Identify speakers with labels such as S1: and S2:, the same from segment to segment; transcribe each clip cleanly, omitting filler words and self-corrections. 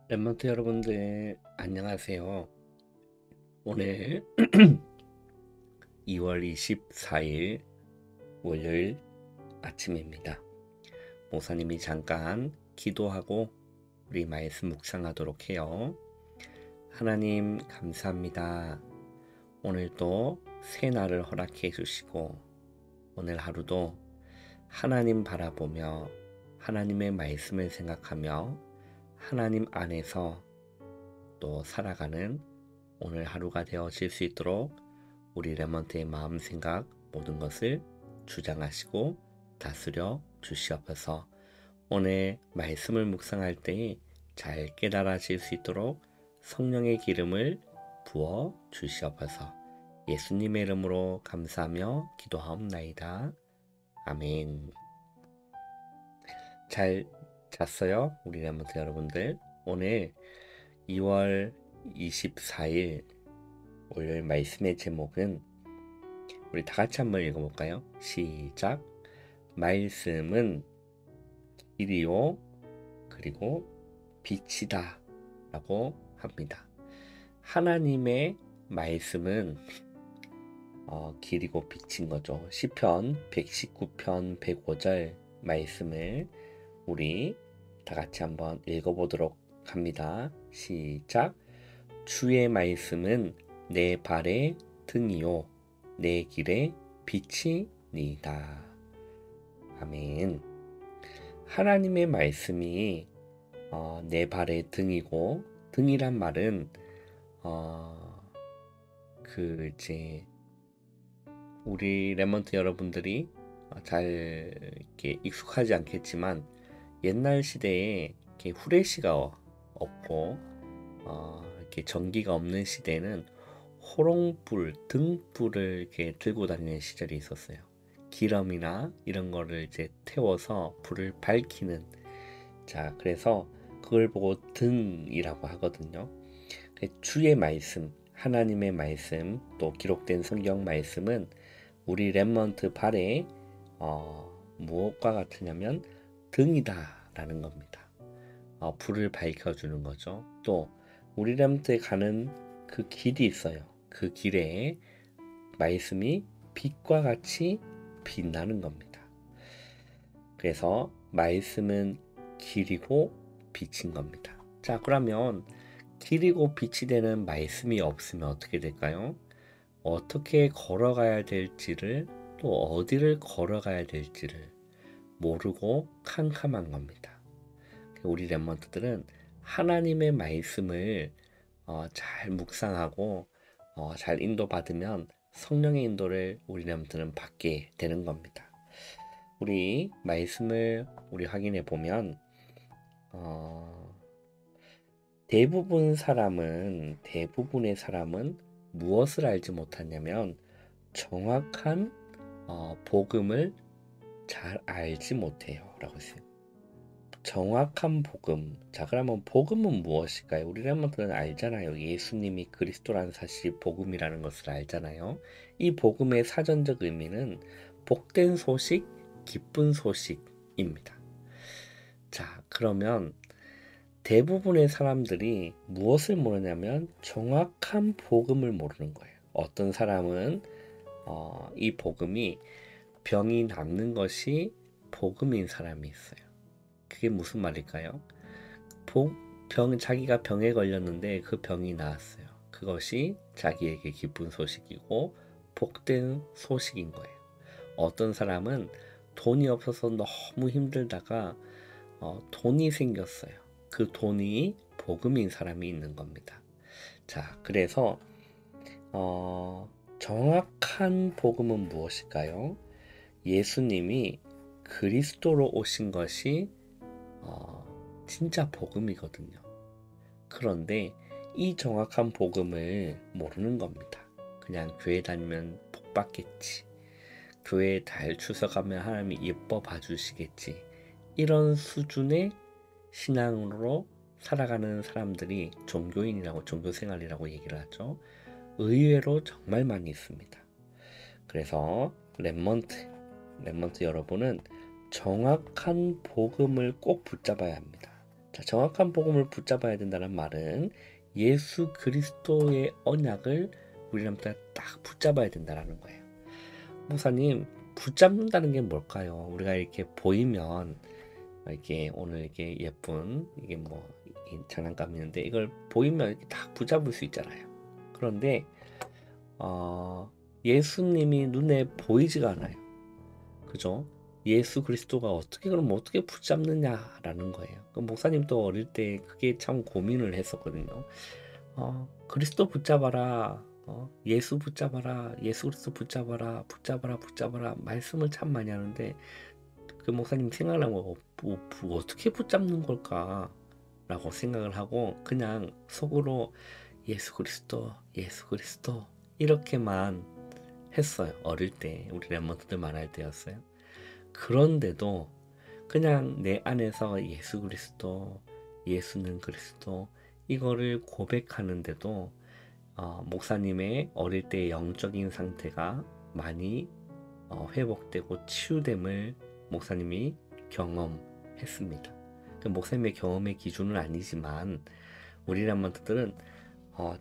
S1: 랩런트 여러분들 안녕하세요. 오늘 2월 24일 월요일 아침입니다. 목사님이 잠깐 기도하고 우리 말씀 묵상하도록 해요. 하나님 감사합니다. 오늘도 새 날을 허락해 주시고 오늘 하루도 하나님 바라보며 하나님의 말씀을 생각하며 하나님 안에서 또 살아가는 오늘 하루가 되어질 수 있도록 우리 레몬트의 마음 생각 모든 것을 주장하시고 다스려 주시옵소서. 오늘 말씀을 묵상할 때 잘 깨달아질 수 있도록 성령의 기름을 부어 주시옵소서. 예수님의 이름으로 감사하며 기도하옵나이다. 아멘. 잘 잤어요? 우리 레몬트 여러분들. 오늘 2월 24일 월요일 말씀의 제목은 우리 다 같이 한번 읽어볼까요? 시작. 말씀은 길이요 그리고 빛이다 라고 합니다. 하나님의 말씀은 길이고 빛인 거죠. 시편 119편 105절 말씀을 우리 다 같이 한번 읽어보도록 합니다. 시작. 주의 말씀은 내 발의 등이요 내 길의 빛이니이다. 아멘. 하나님의 말씀이 내 발의 등이고, 등이란 말은 우리 레몬트 여러분들이 잘 이렇게 익숙하지 않겠지만 옛날 시대에 이렇게 후레쉬가 없고 이렇게 전기가 없는 시대에는 호롱불, 등불을 이렇게 들고 다니는 시절이 있었어요. 기름이나 이런 거를 이제 태워서 불을 밝히는. 자, 그래서 그걸 보고 등이라고 하거든요. 주의 말씀, 하나님의 말씀, 또 기록된 성경 말씀은 우리 렘넌트 발에 무엇과 같으냐면 등이다 라는 겁니다. 불을 밝혀주는 거죠. 또 우리 렘넌트에 가는 그 길이 있어요. 그 길에 말씀이 빛과 같이 빛나는 겁니다. 그래서 말씀은 길이고 빛인 겁니다. 자, 그러면 길이고 빛이 되는 말씀이 없으면 어떻게 될까요? 어떻게 걸어가야 될지를, 또 어디를 걸어가야 될지를 모르고 캄캄한 겁니다. 우리 렘넌트들은 하나님의 말씀을 잘 묵상하고 잘 인도받으면 성령의 인도를 우리 렘넌트는 받게 되는 겁니다. 우리 말씀을 우리 확인해 보면 대부분의 사람은 무엇을 알지 못하냐면 정확한 복음을 잘 알지 못해요 라고 했어요. 정확한 복음. 자, 그러면 복음은 무엇일까요? 우리 렘넌트는 알잖아요. 예수님이 그리스도라는 사실이 복음이라는 것을 알잖아요. 이 복음의 사전적 의미는 복된 소식, 기쁜 소식입니다. 자, 그러면 대부분의 사람들이 무엇을 모르냐면 정확한 복음을 모르는 거예요. 어떤 사람은 이 복음이 병이 낫는 것이 복음인 사람이 있어요. 그게 무슨 말일까요? 자기가 병에 걸렸는데 그 병이 나았어요. 그것이 자기에게 기쁜 소식이고 복된 소식인 거예요. 어떤 사람은 돈이 없어서 너무 힘들다가 돈이 생겼어요. 그 돈이 복음인 사람이 있는 겁니다. 자, 그래서 정확한 복음은 무엇일까요? 예수님이 그리스도로 오신 것이 진짜 복음이거든요. 그런데 이 정확한 복음을 모르는 겁니다. 그냥 교회 다니면 복 받겠지. 교회에 잘 출석하면 하나님이 예뻐 봐주시겠지. 이런 수준의 신앙으로 살아가는 사람들이 종교인이라고, 종교생활이라고 얘기를 하죠. 의외로 정말 많이 있습니다. 그래서 렘넌트 여러분은 정확한 복음을 꼭 붙잡아야 합니다. 자, 정확한 복음을 붙잡아야 된다는 말은 예수 그리스도의 언약을 우리나라 딱 붙잡아야 된다는 거예요. 목사님, 붙잡는다는 게 뭘까요? 우리가 이렇게 보이면 이게 오늘 이게 예쁜 이게 뭐 장난감이는데 이걸 보이면 이렇게 딱 붙잡을 수 있잖아요. 그런데 예수님이 눈에 보이지가 않아요. 그죠? 예수 그리스도가 그럼 어떻게 붙잡느냐라는 거예요. 그 목사님도 어릴 때 그게 참 고민을 했었거든요. 그리스도 붙잡아라. 예수 붙잡아라. 예수 그리스도 붙잡아라. 말씀을 참 많이 하는데 그 목사님 생각나는 거 어떻게 붙잡는 걸까? 라고 생각을 하고 그냥 속으로 예수 그리스도 이렇게만 했어요. 어릴 때 우리 랩몬트들 말할 때였어요. 그런데도 그냥 내 안에서 예수 그리스도, 예수는 그리스도 이거를 고백하는데도 목사님의 어릴 때의 영적인 상태가 많이 회복되고 치유됨을 목사님이 경험했습니다. 그 목사님의 경험의 기준은 아니지만 우리 랩몬트들은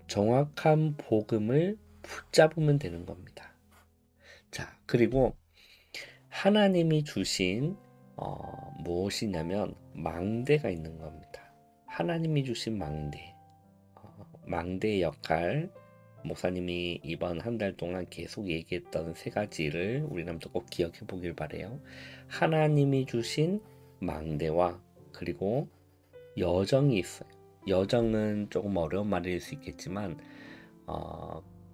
S1: 정확한 복음을 붙잡으면 되는 겁니다. 자, 그리고 하나님이 주신 무엇이냐면 망대가 있는 겁니다. 하나님이 주신 망대. 망대의 역할, 목사님이 이번 한 달 동안 계속 얘기했던 세 가지를 우리나라도 꼭 기억해 보길 바래요. 하나님이 주신 망대와 그리고 여정이 있어요. 여정은 조금 어려운 말일 수 있겠지만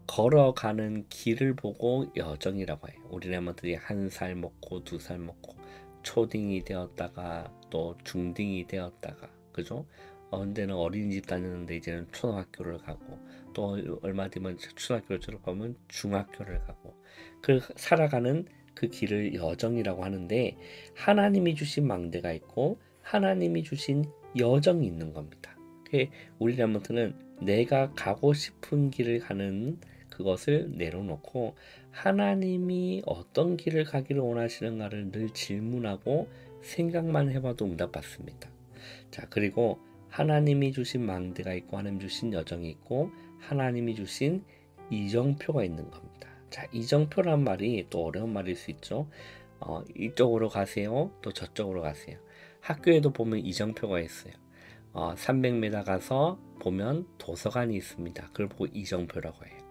S1: 걸어가는 길을 보고 여정이라고 해요. 우리 랩몬트들이 1살 먹고 2살 먹고 초딩이 되었다가 또 중딩이 되었다가 그죠? 언제는 어린이집 다녔는데 이제는 초등학교를 가고 또 얼마 뒤면 초등학교를 졸업하면 중학교를 가고 그 살아가는 그 길을 여정이라고 하는데 하나님이 주신 망대가 있고 하나님이 주신 여정이 있는 겁니다. 우리 랩몬트는 내가 가고 싶은 길을 가는 그것을 내려놓고 하나님이 어떤 길을 가기를 원하시는가를 늘 질문하고 생각만 해봐도 응답받습니다. 자, 그리고 하나님이 주신 망대가 있고 하나님 주신 여정이 있고 하나님이 주신 이정표가 있는 겁니다. 자, 이정표란 말이 또 어려운 말일 수 있죠. 이쪽으로 가세요. 또 저쪽으로 가세요. 학교에도 보면 이정표가 있어요. 300m 가서 보면 도서관이 있습니다. 그걸 보고 이정표라고 해요.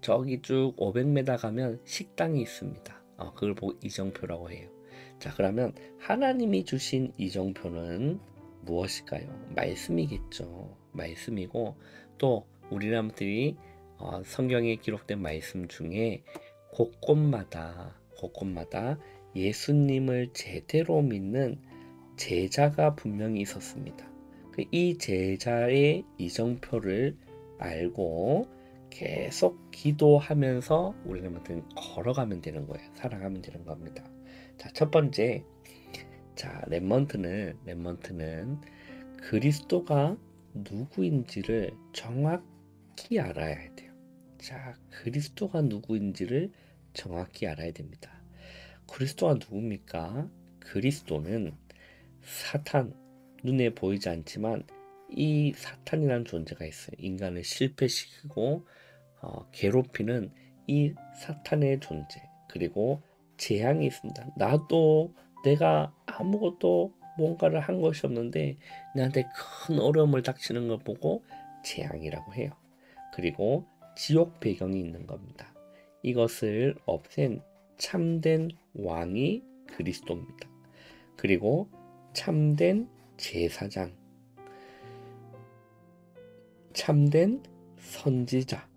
S1: 저기 쭉 500m 가면 식당이 있습니다. 그걸 보고 이정표라고 해요. 자, 그러면 하나님이 주신 이정표는 무엇일까요? 말씀이겠죠. 말씀이고 또 우리 사람들이 성경에 기록된 말씀 중에 곳곳마다 예수님을 제대로 믿는 제자가 분명히 있었습니다. 이 제자의 이정표를 알고 계속 기도하면서 우리는 걸어가면 되는 거예요. 살아가면 되는 겁니다. 자, 첫 번째, 자, 랩몬트는 그리스도가 누구인지를 정확히 알아야 돼요. 자, 그리스도가 누구인지를 정확히 알아야 됩니다. 그리스도가 누굽니까? 그리스도는 사탄, 눈에 보이지 않지만 이 사탄이라는 존재가 있어요. 인간을 실패시키고 괴롭히는 이 사탄의 존재, 그리고 재앙이 있습니다. 나도 내가 아무것도 뭔가를 한 것이 없는데 나한테 큰 어려움을 닥치는 걸 보고 재앙이라고 해요. 그리고 지옥 배경이 있는 겁니다. 이것을 없앤 참된 왕이 그리스도입니다. 그리고 참된 제사장, 참된 선지자,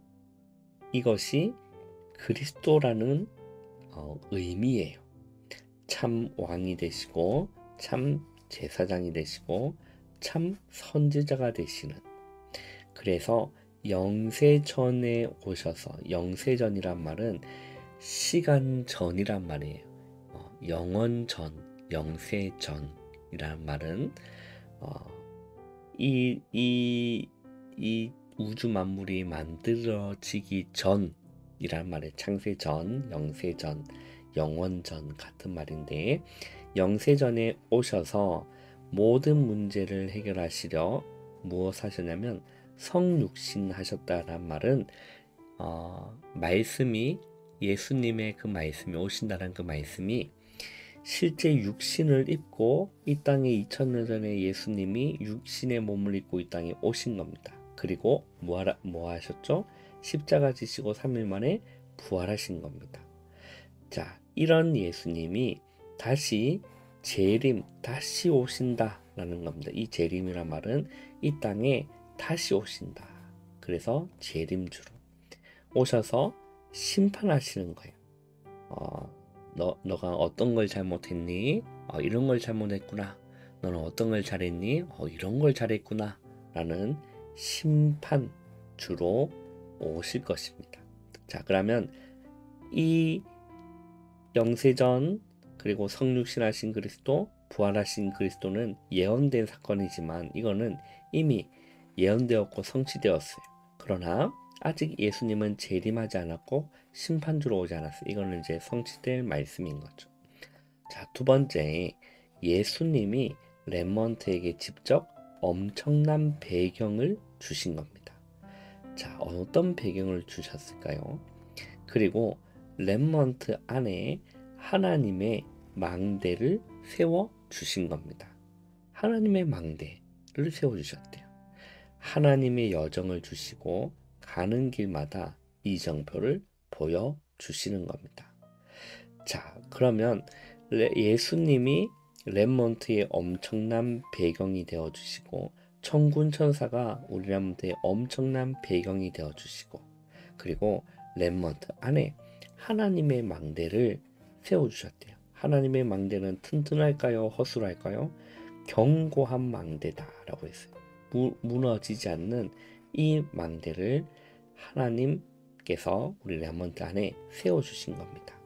S1: 이것이 그리스도라는 의미예요. 참 왕이 되시고 참 제사장이 되시고 참 선지자가 되시는, 그래서 영세전에 오셔서, 영세전이란 말은 시간 전이란 말이에요. 영원전, 영세전이란 말은 이 우주 만물이 만들어지기 전이란 말이에요. 창세전, 영세전, 영원전 같은 말인데, 영세전에 오셔서 모든 문제를 해결하시려 무엇 하셨냐면 성육신 하셨다란 말은 말씀이 예수님의 그 말씀이 오신다는 그 말씀이 실제 육신을 입고 이 땅에 2000년 전에 예수님이 육신의 몸을 입고 이 땅에 오신 겁니다. 그리고 뭐 하셨죠? 십자가 지시고 3일 만에 부활하신 겁니다. 자, 이런 예수님이 다시 재림, 다시 오신다 라는 겁니다. 이 재림이란 말은 이 땅에 다시 오신다. 그래서 재림주로 오셔서 심판하시는 거예요. 너가 어떤 걸 잘못했니? 이런 걸 잘못했구나. 너는 어떤 걸 잘했니? 이런 걸 잘했구나. 라는 심판주로 오실 것입니다. 자, 그러면 이 영세전 그리고 성육신하신 그리스도, 부활하신 그리스도는 예언된 사건이지만 이거는 이미 예언되었고 성취되었어요. 그러나 아직 예수님은 재림하지 않았고 심판주로 오지 않았어요. 이거는 이제 성취될 말씀인 거죠. 자, 두 번째, 예수님이 렘넌트에게 직접 엄청난 배경을 주신 겁니다. 자, 어떤 배경을 주셨을까요? 그리고 렘넌트 안에 하나님의 망대를 세워 주신 겁니다. 하나님의 망대를 세워 주셨대요. 하나님의 여정을 주시고 가는 길마다 이정표를 보여 주시는 겁니다. 자, 그러면 예수님이 렘넌트의 엄청난 배경이 되어 주시고 천군 천사가 우리 렘넌트의 엄청난 배경이 되어 주시고 그리고 렘넌트 안에 하나님의 망대를 세워 주셨대요. 하나님의 망대는 튼튼할까요? 허술할까요? 견고한 망대다라고 했어요. 무너지지 않는 이 망대를 하나님께서 우리 렘넌트 안에 세워 주신 겁니다.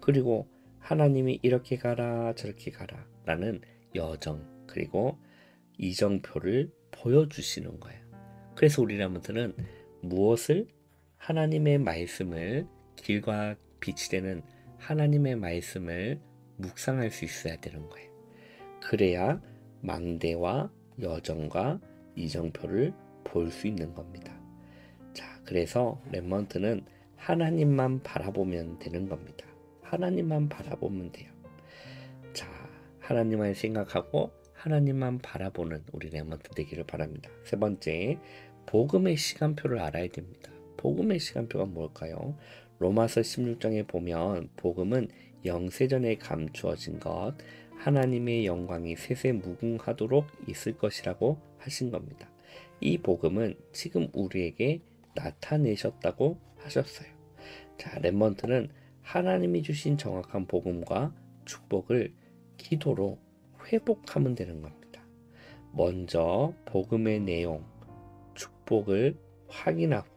S1: 그리고 하나님이 이렇게 가라 저렇게 가라 라는 여정 그리고 이정표를 보여주시는 거예요. 그래서 우리 렘넌트는 무엇을? 하나님의 말씀을 길과 빛이 되는 하나님의 말씀을 묵상할 수 있어야 되는 거예요. 그래야 망대와 여정과 이정표를 볼 수 있는 겁니다. 자, 그래서 렘넌트는 하나님만 바라보면 되는 겁니다. 하나님만 바라보면 돼요. 자, 하나님만 생각하고 하나님만 바라보는 우리 렘넌트 되기를 바랍니다. 세 번째, 복음의 시간표를 알아야 됩니다. 복음의 시간표가 뭘까요? 로마서 16장에 보면 복음은 영세전에 감추어진 것, 하나님의 영광이 세세무궁하도록 있을 것이라고 하신 겁니다. 이 복음은 지금 우리에게 나타내셨다고 하셨어요. 자, 렘넌트는 하나님이 주신 정확한 복음과 축복을 기도로 회복하면 되는 겁니다. 먼저 복음의 내용, 축복을 확인하고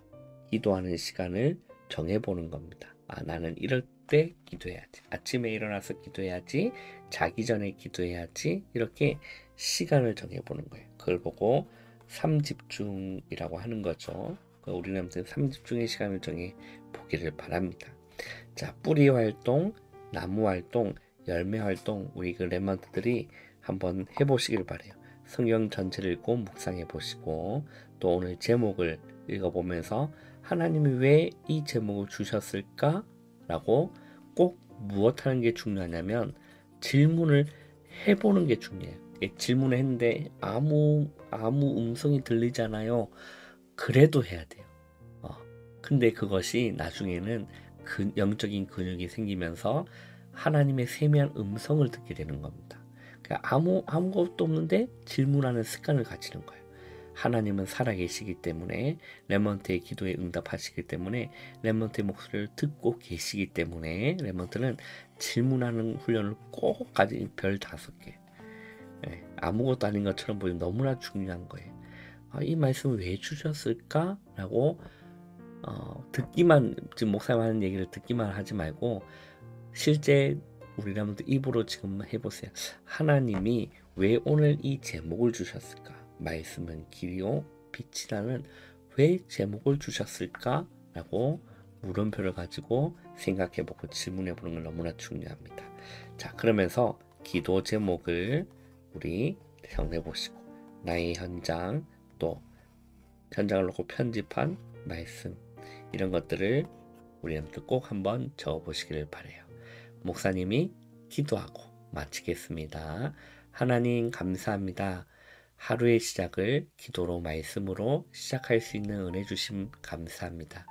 S1: 기도하는 시간을 정해보는 겁니다. 나는 이럴 때 기도해야지. 아침에 일어나서 기도해야지. 자기 전에 기도해야지. 이렇게 시간을 정해보는 거예요. 그걸 보고 삼집중이라고 하는 거죠. 우리는 아무튼 삼집중의 시간을 정해 보기를 바랍니다. 자, 뿌리 활동, 나무 활동, 열매 활동 우리 그 렘넌트들이 한번 해보시길 바래요. 성경 전체를 읽고 묵상해 보시고 또 오늘 제목을 읽어보면서 하나님이 왜 이 제목을 주셨을까? 라고 꼭 무엇 하는 게 중요하냐면 질문을 해보는 게 중요해요. 질문을 했는데 아무 음성이 들리잖아요. 그래도 해야 돼요. 근데 그것이 나중에는 영적인 근육이 생기면서 하나님의 세미한 음성을 듣게 되는 겁니다. 그러니까 아무것도 없는데 질문하는 습관을 가지는 거예요. 하나님은 살아계시기 때문에 렘넌트의 기도에 응답하시기 때문에 렘넌트의 목소리를 듣고 계시기 때문에 렘넌트는 질문하는 훈련을 꼭 가진 별 5개. 아무것도 아닌 것처럼 보이면 너무나 중요한 거예요. 이 말씀을 왜 주셨을까? 라고 듣기만 지금 목사님 하는 얘기를 듣기만 하지 말고 실제 우리 렘넌트 입으로 지금 해보세요. 하나님이 왜 오늘 이 제목을 주셨을까? 말씀은 길이요 빛이라는 왜 제목을 주셨을까? 라고 물음표를 가지고 생각해보고 질문해보는 건 너무나 중요합니다. 자, 그러면서 기도 제목을 우리 정리해보시고 나의 현장, 또 현장을 놓고 편집한 말씀, 이런 것들을 우리 람들 꼭 한번 적어보시기를 바래요. 목사님이 기도하고 마치겠습니다. 하나님 감사합니다. 하루의 시작을 기도로 말씀으로 시작할 수 있는 은혜 주심 감사합니다.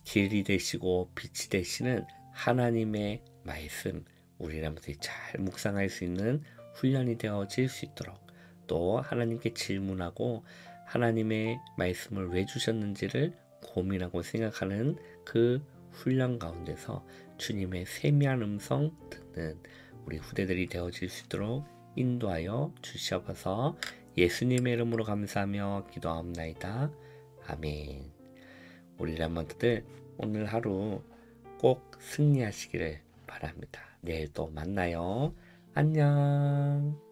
S1: 길이 되시고 빛이 되시는 하나님의 말씀, 우리 람들이 잘 묵상할 수 있는 훈련이 되어질 수 있도록, 또 하나님께 질문하고 하나님의 말씀을 왜 주셨는지를 고민하고 생각하는 그 훈련 가운데서 주님의 세미한 음성 듣는 우리 후대들이 되어질 수 있도록 인도하여 주시옵소서. 예수님의 이름으로 감사하며 기도하옵나이다. 아멘. 우리 람원들 오늘 하루 꼭 승리하시기를 바랍니다. 내일 또 만나요. 안녕.